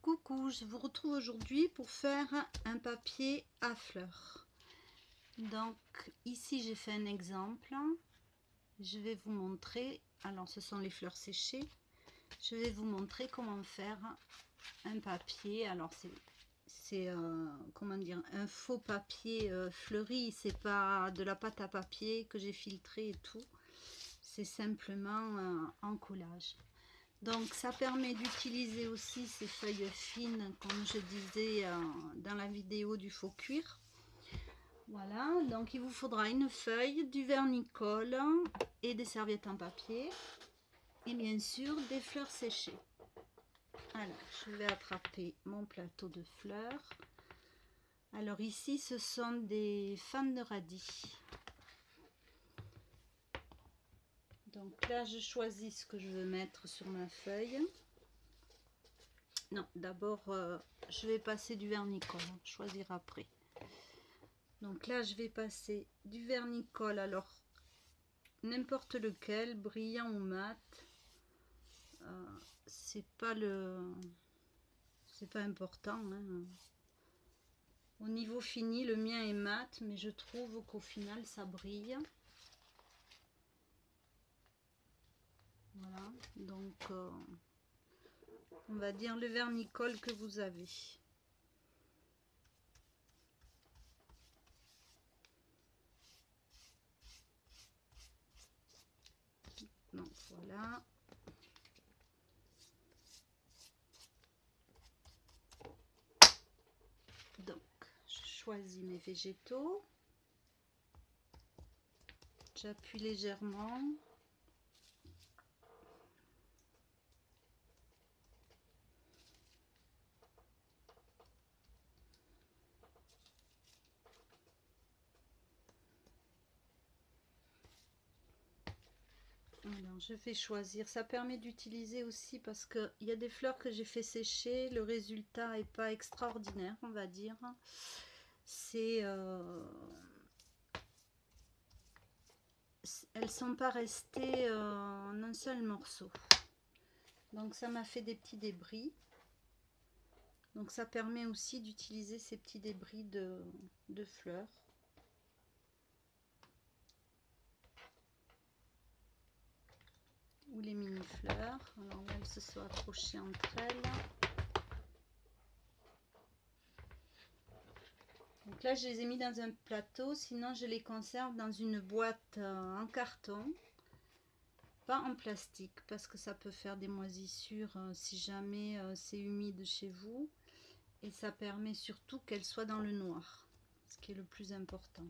Coucou, je vous retrouve aujourd'hui pour faire un papier à fleurs. Donc ici j'ai fait un exemple. Je vais vous montrer, alors ce sont les fleurs séchées. Je vais vous montrer comment faire un papier. Alors c'est comment dire, un faux papier fleuri. C'est pas de la pâte à papier que j'ai filtré et tout. C'est simplement en collage. Donc ça permet d'utiliser aussi ces feuilles fines, comme je disais dans la vidéo du faux cuir. Voilà, donc il vous faudra une feuille, du vernis-colle et des serviettes en papier. Et bien sûr des fleurs séchées. Alors je vais attraper mon plateau de fleurs. Alors ici ce sont des fans de radis. Donc là je choisis ce que je veux mettre sur ma feuille. Non, d'abord je vais passer du vernis-colle, choisir après. Donc là je vais passer du vernis-colle, alors n'importe lequel, brillant ou mat. C'est pas important, hein. Au niveau fini, le mien est mat, mais je trouve qu'au final ça brille. Voilà, donc on va dire le vernis-colle que vous avez. Donc voilà. Donc je choisis mes végétaux. J'appuie légèrement. Alors, je vais choisir. Ça permet d'utiliser aussi parce qu'il y a des fleurs que j'ai fait sécher. Le résultat n'est pas extraordinaire, on va dire. Elles sont pas restées en un seul morceau. Donc ça m'a fait des petits débris. Donc ça permet aussi d'utiliser ces petits débris de fleurs. Ou les mini-fleurs. Alors là, elles se sont accrochées entre elles. Donc là, je les ai mis dans un plateau, sinon je les conserve dans une boîte en carton, pas en plastique, parce que ça peut faire des moisissures si jamais c'est humide chez vous. Et ça permet surtout qu'elles soient dans le noir, ce qui est le plus important.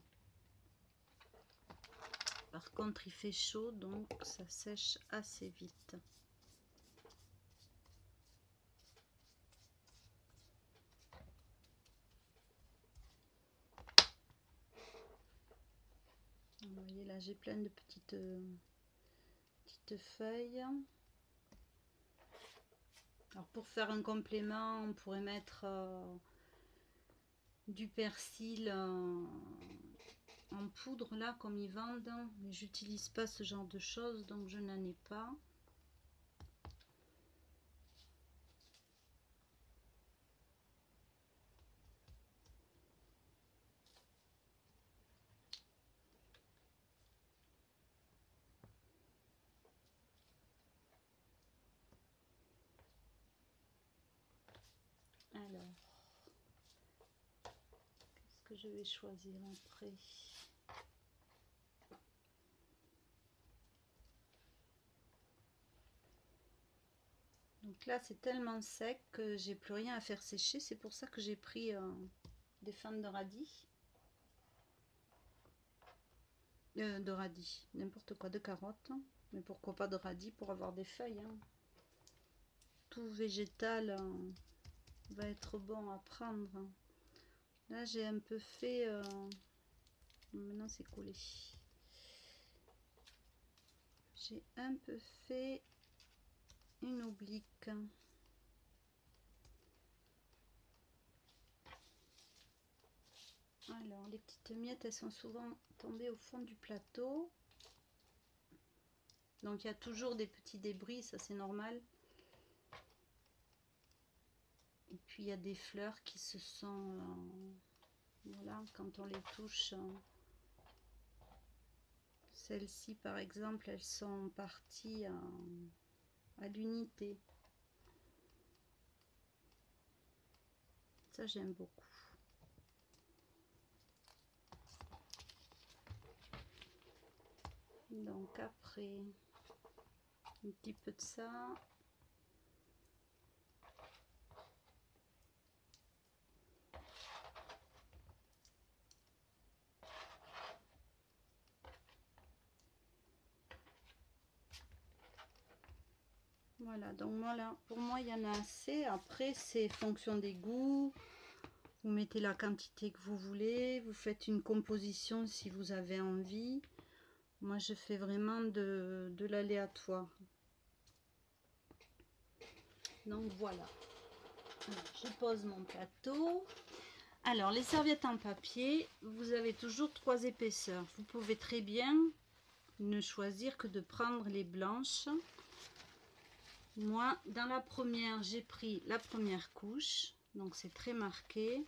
Par contre, il fait chaud, donc ça sèche assez vite. Vous voyez là, j'ai plein de petites feuilles. Alors pour faire un complément, on pourrait mettre du persil en poudre là comme ils vendent, mais j'utilise pas ce genre de choses, donc je n'en ai pas. Alors, qu'est-ce que je vais choisir après? Donc là c'est tellement sec que j'ai plus rien à faire sécher, c'est pour ça que j'ai pris des fans de radis. De radis, n'importe quoi, de carottes, mais pourquoi pas de radis pour avoir des feuilles, hein. Tout végétal va être bon à prendre. Là j'ai un peu fait maintenant c'est collé, j'ai un peu fait une oblique. Alors les petites miettes, elles sont souvent tombées au fond du plateau, donc il y a toujours des petits débris, ça c'est normal. puis il y a des fleurs qui se sont voilà, quand on les touche, celles-ci par exemple, elles sont parties à l'unité. Ça j'aime beaucoup. Donc après un petit peu de ça. Voilà, donc voilà, pour moi il y en a assez. Après c'est fonction des goûts. Vous mettez la quantité que vous voulez, vous faites une composition si vous avez envie. Moi je fais vraiment de l'aléatoire. Donc voilà, je pose mon plateau. Alors les serviettes en papier, vous avez toujours 3 épaisseurs. Vous pouvez très bien ne choisir que de prendre les blanches. Moi dans la première j'ai pris la première couche, donc c'est très marqué.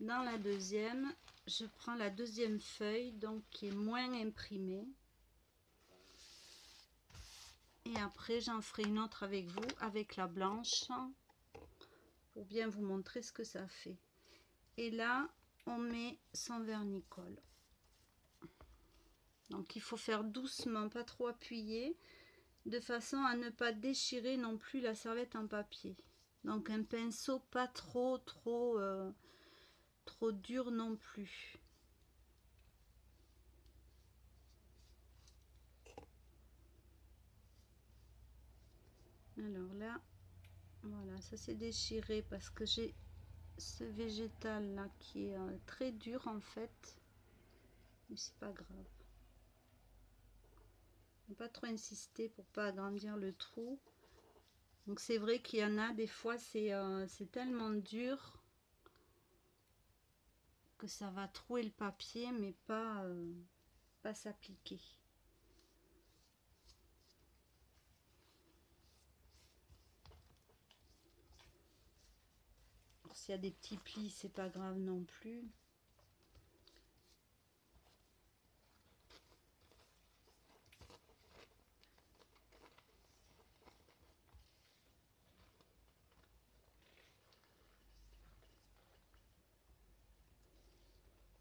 Dans la deuxième, je prends la deuxième feuille, donc qui est moins imprimée. Et après, j'en ferai une autre avec vous, avec la blanche, pour bien vous montrer ce que ça fait. Et là, on met son vernicole. Donc, il faut faire doucement, pas trop appuyer, de façon à ne pas déchirer non plus la serviette en papier. Donc, un pinceau pas trop dur non plus. Alors là, voilà, ça s'est déchiré parce que j'ai ce végétal là qui est très dur en fait, mais c'est pas grave. Ne pas trop insister pour pas agrandir le trou. Donc c'est vrai qu'il y en a des fois c'est tellement dur que ça va trouer le papier mais pas s'appliquer. S'il y a des petits plis, c'est pas grave non plus.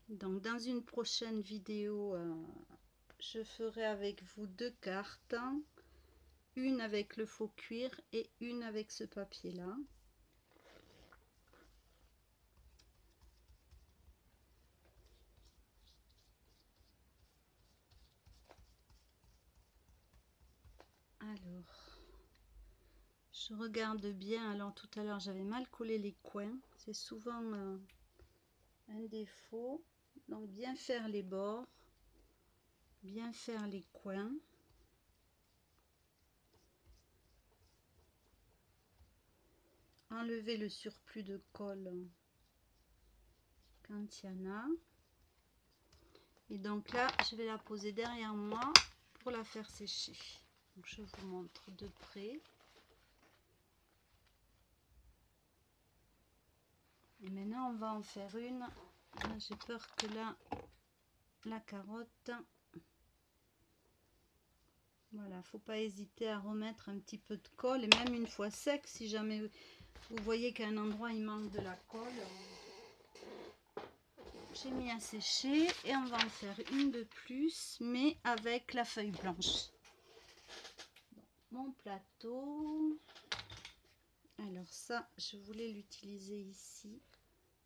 Donc dans une prochaine vidéo, je ferai avec vous 2 cartes, une avec le faux cuir et une avec ce papier là. Alors, je regarde bien. Alors tout à l'heure j'avais mal collé les coins, c'est souvent un défaut. Donc bien faire les bords, bien faire les coins. Enlever le surplus de colle quand il y en a. Et donc là je vais la poser derrière moi pour la faire sécher. Donc, je vous montre de près. Et maintenant on va en faire une. J'ai peur que là la carotte, voilà, faut pas hésiter à remettre un petit peu de colle, et même une fois sec, si jamais vous voyez qu'à un endroit il manque de la colle. J'ai mis à sécher et on va en faire une de plus, mais avec la feuille blanche. Mon plateau, alors ça je voulais l'utiliser ici.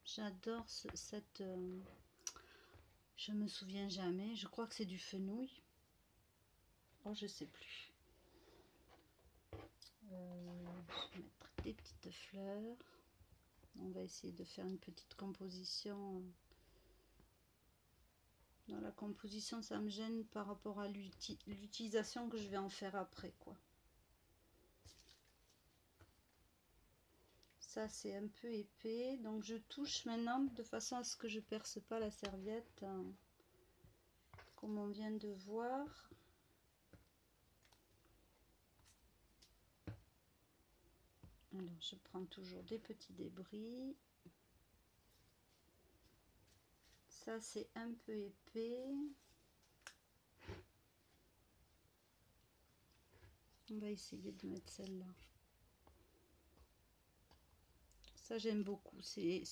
J'adore cette je me souviens jamais, je crois que c'est du fenouil. Oh, je sais plus. Je vais mettre des petites fleurs. On va essayer de faire une petite composition. Dans la composition, ça me gêne par rapport à l'utilisation que je vais en faire après, quoi. Ça, c'est un peu épais, donc je touche maintenant de façon à ce que je perce pas la serviette, comme on vient de voir. Alors, je prends toujours des petits débris. Ça, c'est un peu épais. On va essayer de mettre celle-là. Ça, j'aime beaucoup. C'était...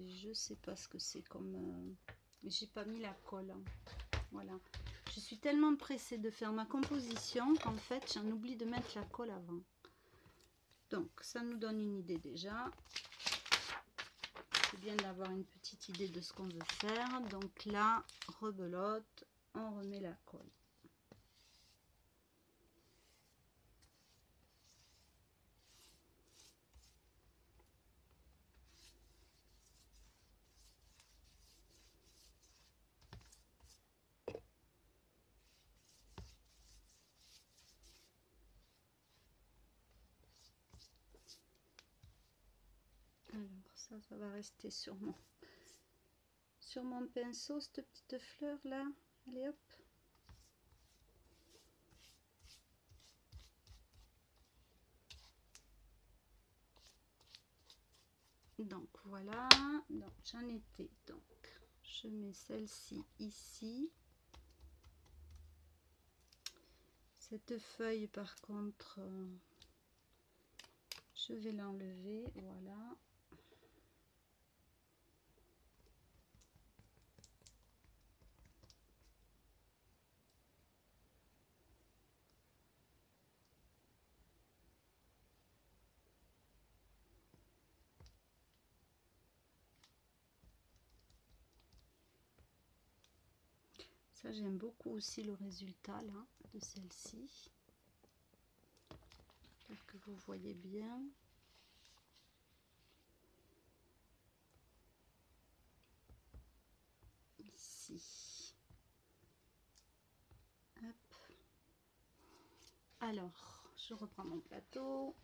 Je sais pas ce que c'est comme... j'ai pas mis la colle. Hein. Voilà. Je suis tellement pressée de faire ma composition qu'en fait, j'en oublie de mettre la colle avant. Donc, ça nous donne une idée déjà. C'est bien d'avoir une petite idée de ce qu'on veut faire. Donc là, rebelote, on remet la colle. Alors ça va rester sur mon pinceau, cette petite fleur là. Allez hop. Donc voilà, donc j'en étais, donc je mets celle-ci ici. Cette feuille par contre, je vais l'enlever, voilà. Ça, j'aime beaucoup aussi le résultat là de celle-ci. J'espère que vous voyez bien. Ici. Hop. Alors, je reprends mon plateau.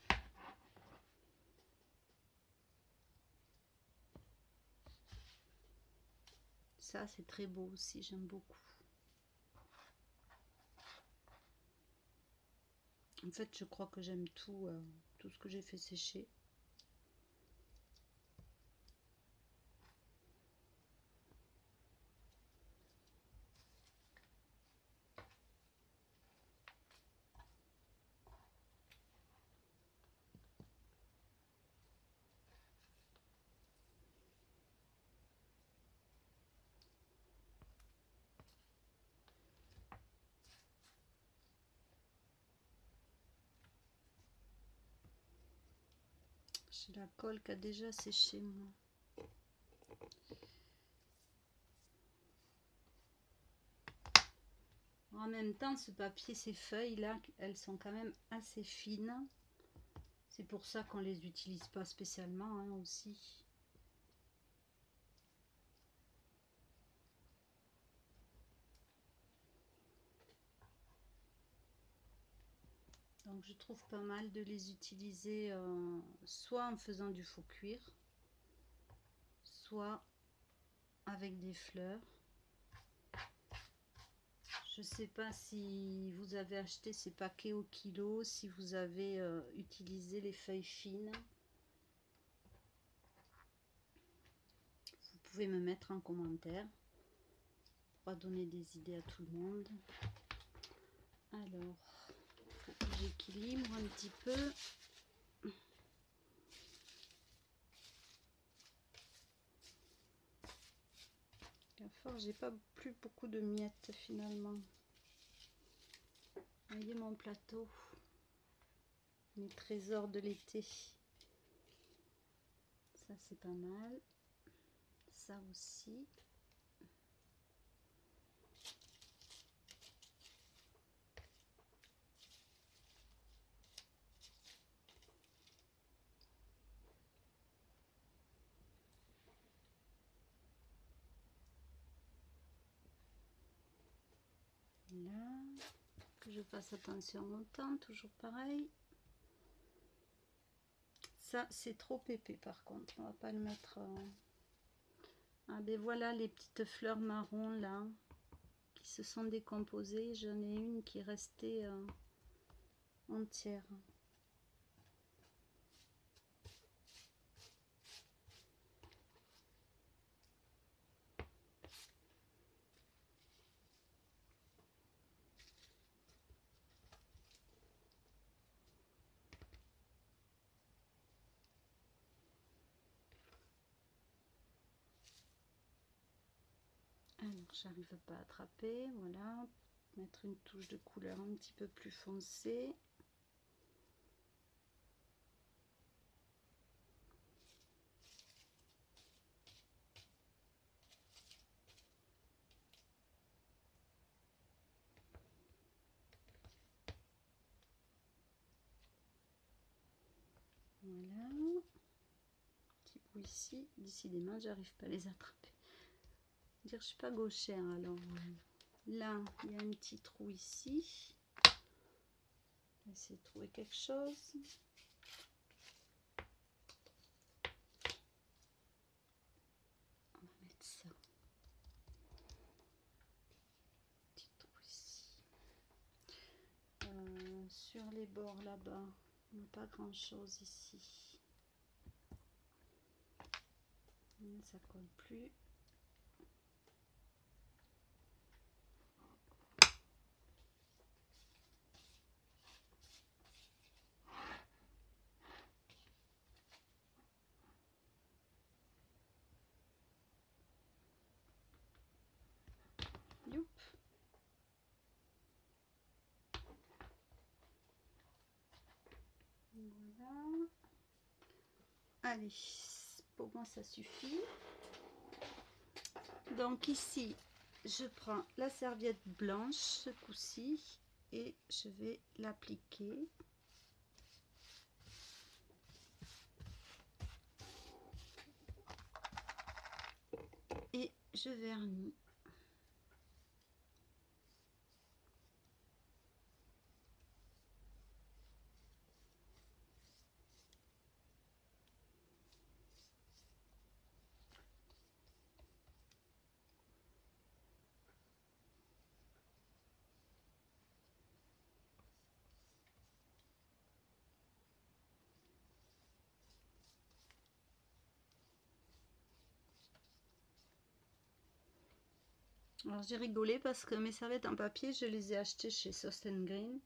Ça, c'est très beau aussi, j'aime beaucoup. En fait, je crois que j'aime tout, tout ce que j'ai fait sécher. J'ai la colle qui a déjà séché, moi. En même temps, ce papier, ces feuilles-là, elles sont quand même assez fines. C'est pour ça qu'on les utilise pas spécialement hein, aussi. Donc je trouve pas mal de les utiliser soit en faisant du faux cuir, soit avec des fleurs. Je sais pas si vous avez acheté ces paquets au kilo, si vous avez utilisé les feuilles fines. Vous pouvez me mettre en commentaire pour donner des idées à tout le monde. Alors, j'équilibre un petit peu. J'ai pas plus beaucoup de miettes finalement. Voyez mon plateau, mes trésors de l'été. Ça c'est pas mal. Ça aussi. Là, que je fasse attention au temps, toujours pareil. Ça c'est trop épais par contre, on va pas le mettre. Ah ben voilà les petites fleurs marron là qui se sont décomposées. J'en ai une qui est restée entière. Alors, j'arrive pas à attraper, voilà. Mettre une touche de couleur un petit peu plus foncée. Voilà. Petit bout ici. Décidément, j'arrive pas à les attraper. Dire je suis pas gauchère, alors là il y a un petit trou ici. On va essayer de trouver quelque chose. On va mettre ça. Petit trou ici. Sur les bords là-bas, il n'y a pas grand chose ici. Ça colle plus. Youp. Voilà. Allez, pour moi ça suffit. Donc ici, je prends la serviette blanche ce coup-ci et je vais l'appliquer. Et je vernis. Alors j'ai rigolé parce que mes serviettes en papier, je les ai achetées chez Sost & Green.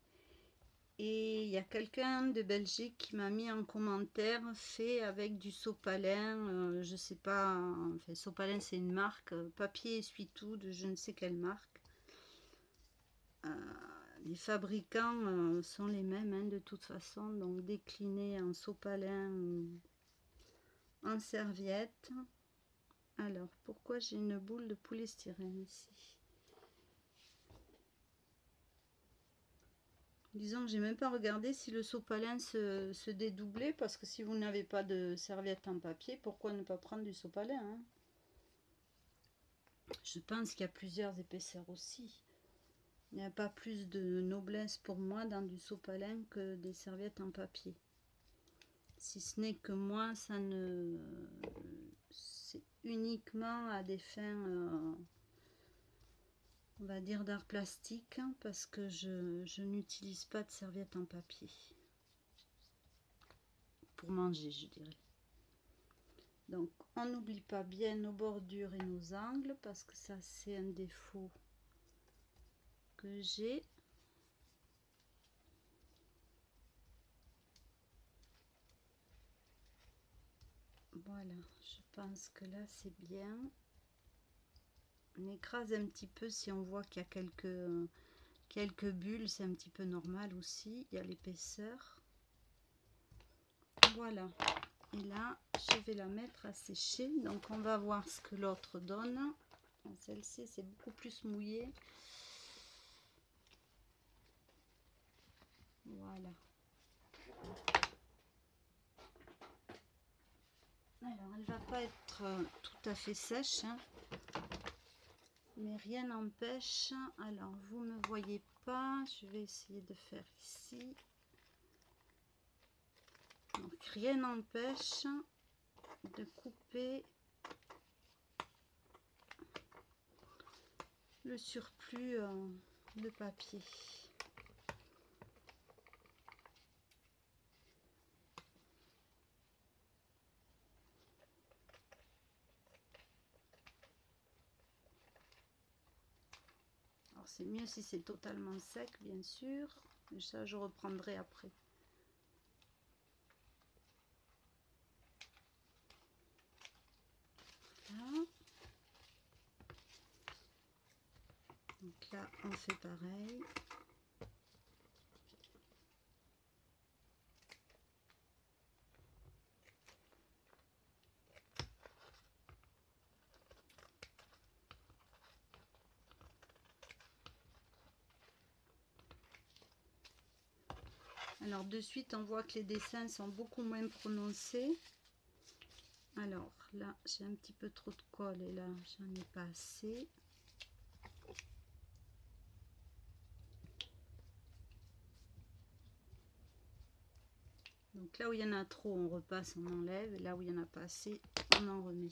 Et il y a quelqu'un de Belgique qui m'a mis en commentaire fait avec du sopalin, je sais pas, enfin sopalin c'est une marque, papier essuie-tout de je ne sais quelle marque. Les fabricants sont les mêmes hein, de toute façon, donc décliné en sopalin, en serviette. Alors pourquoi j'ai une boule de polystyrène ici? Disons que j'ai même pas regardé si le sopalin se dédoublait, parce que si vous n'avez pas de serviette en papier, pourquoi ne pas prendre du sopalin hein? Je pense qu'il y a plusieurs épaisseurs aussi. Il n'y a pas plus de noblesse pour moi dans du sopalin que des serviettes en papier. Si ce n'est que moi, ça ne... c'est uniquement à des fins... on va dire d'art plastique, hein, parce que je n'utilise pas de serviette en papier. Pour manger, je dirais. Donc, on n'oublie pas bien nos bordures et nos angles, parce que ça, c'est un défaut que j'ai. Voilà, je pense que là, c'est bien. On écrase un petit peu si on voit qu'il y a quelques bulles, c'est un petit peu normal aussi. Il y a l'épaisseur. Voilà. Et là, je vais la mettre à sécher. Donc, on va voir ce que l'autre donne. Celle-ci, c'est beaucoup plus mouillé. Voilà. Alors, elle va pas être tout à fait sèche, hein, mais rien n'empêche. Alors, vous ne me voyez pas. Je vais essayer de faire ici. Donc, rien n'empêche de couper le surplus de papier. Alors c'est mieux si c'est totalement sec bien sûr, mais ça je reprendrai après. Voilà. là on fait pareil. Alors de suite on voit que les dessins sont beaucoup moins prononcés. Alors là j'ai un petit peu trop de colle et là j'en ai pas assez. Donc là où il y en a trop on repasse, on enlève, et là où il n'y en a pas assez on en remet.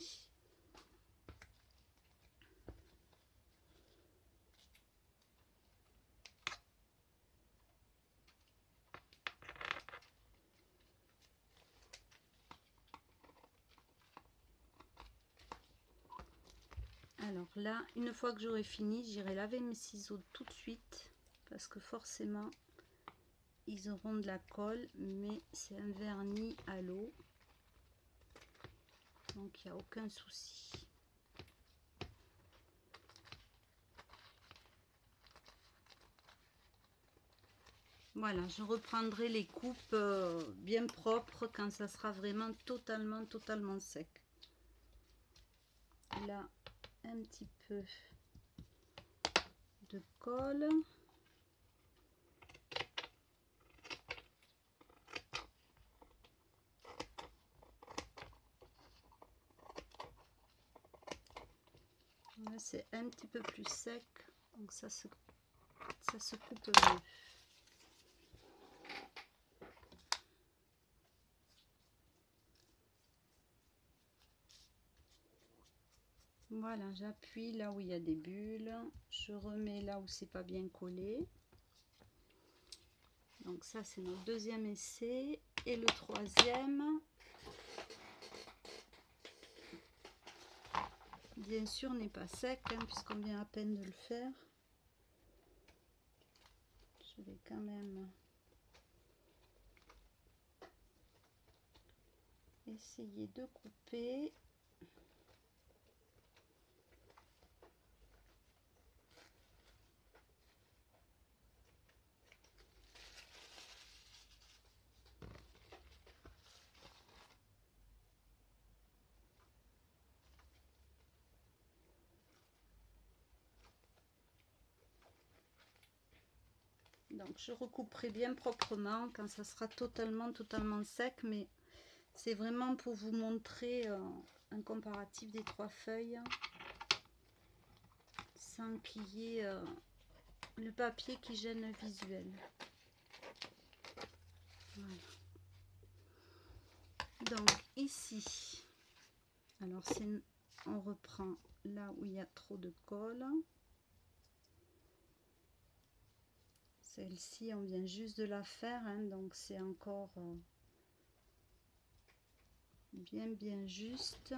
Alors là, une fois que j'aurai fini, j'irai laver mes ciseaux tout de suite parce que forcément ils auront de la colle, mais c'est un vernis à l'eau, donc il n'y a aucun souci. Voilà, je reprendrai les coupes bien propres quand ça sera vraiment totalement sec. Là, un petit peu de colle. Là, c'est un petit peu plus sec, donc ça se coupe mieux. Voilà, j'appuie là où il y a des bulles, je remets là où c'est pas bien collé. Donc ça c'est notre deuxième essai, et le troisième, bien sûr, n'est pas sec hein, puisqu'on vient à peine de le faire. Je vais quand même essayer de couper. Donc je recouperai bien proprement quand ça sera totalement sec, mais c'est vraiment pour vous montrer un comparatif des trois feuilles sans qu'il y ait le papier qui gêne le visuel. Voilà. Donc ici, alors on reprend là où il y a trop de colle. Celle-ci on vient juste de la faire hein, donc c'est encore bien juste.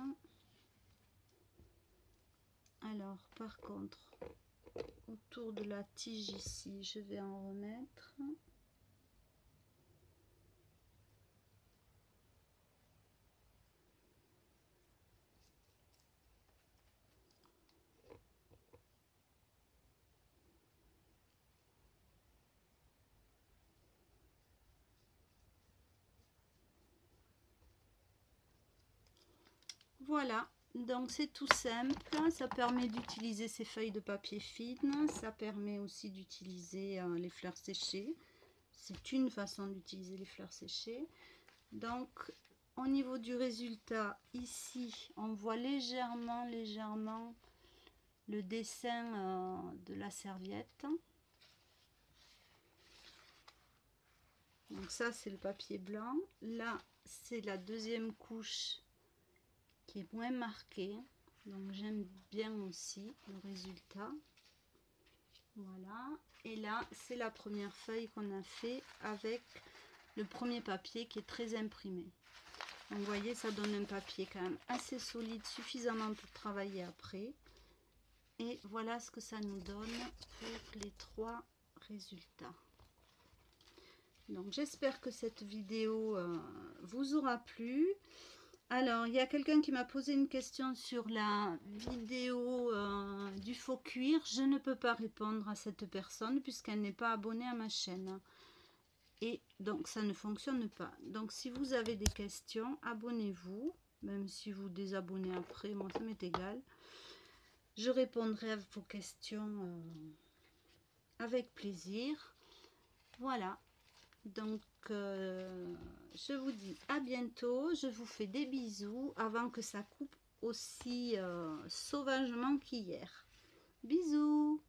Alors par contre autour de la tige ici je vais en remettre. Voilà, donc c'est tout simple, ça permet d'utiliser ces feuilles de papier fine, ça permet aussi d'utiliser les fleurs séchées. C'est une façon d'utiliser les fleurs séchées. Donc au niveau du résultat, ici on voit légèrement le dessin de la serviette. Donc ça c'est le papier blanc, là c'est la deuxième couche qui est moins marquée, donc j'aime bien aussi le résultat. Voilà, et là c'est la première feuille qu'on a fait avec le premier papier qui est très imprimé. Donc vous voyez, ça donne un papier quand même assez solide, suffisamment pour travailler après. Et voilà ce que ça nous donne pour les trois résultats. Donc j'espère que cette vidéo vous aura plu. Alors, il y a quelqu'un qui m'a posé une question sur la vidéo du faux cuir. Je ne peux pas répondre à cette personne puisqu'elle n'est pas abonnée à ma chaîne. Et donc, ça ne fonctionne pas. Donc, si vous avez des questions, abonnez-vous. Même si vous désabonnez après, moi, ça m'est égal. Je répondrai à vos questions avec plaisir. Voilà. Donc, je vous dis à bientôt. Je vous fais des bisous avant que ça coupe aussi sauvagement qu'hier. Bisous!